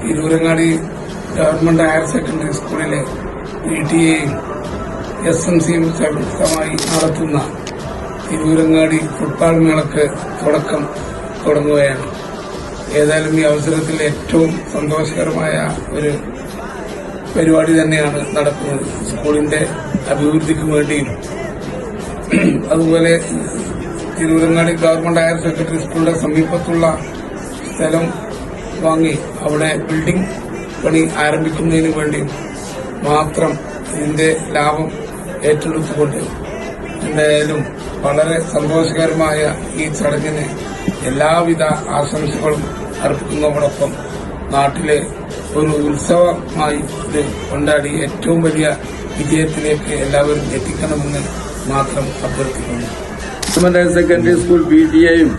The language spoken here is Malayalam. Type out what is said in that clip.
തിരൂരങ്ങാടി ഗവൺമെന്റ് ഹയർ സെക്കൻഡറി സ്കൂളിലെ PTA-യും SMC-യും സംയുക്തമായി നടത്തുന്ന തിരൂരങ്ങാടി ഫുട്ബോൾ മേളക്ക് തുടങ്ങുകയാണ്. ഏതായാലും ഈ അവസരത്തിൽ ഏറ്റവും സന്തോഷകരമായ ഒരു പരിപാടി തന്നെയാണ് നടക്കുന്നത്. സ്കൂളിന്റെ അഭിവൃദ്ധിക്ക് വേണ്ടിയും അതുപോലെ തിരൂരങ്ങാടി ഗവൺമെന്റ് ഹയർ സെക്കൻഡറി സ്കൂളിന്റെ സമീപത്തുള്ള സ്ഥലം വാങ്ങി അവിടെ ബിൽഡിംഗ് പണി ആരംഭിക്കുന്നതിന് വേണ്ടിയും മാത്രം ഇതിന്റെ ലാഭം ഏറ്റെടുത്തുകൊണ്ട് എന്തായാലും വളരെ സന്തോഷകരമായ ഈ ചടങ്ങിന് എല്ലാവിധ ആശംസകളും അർപ്പിക്കുന്നതോടൊപ്പം നാട്ടിലെ ഒരു ഉത്സവമായി ഇത് കൊണ്ടാടി ഏറ്റവും വലിയ വിജയത്തിലേക്ക് എല്ലാവരും എത്തിക്കണമെന്ന് മാത്രം അഭ്യർത്ഥിക്കുന്നു. Government higher secondary school PTA-യും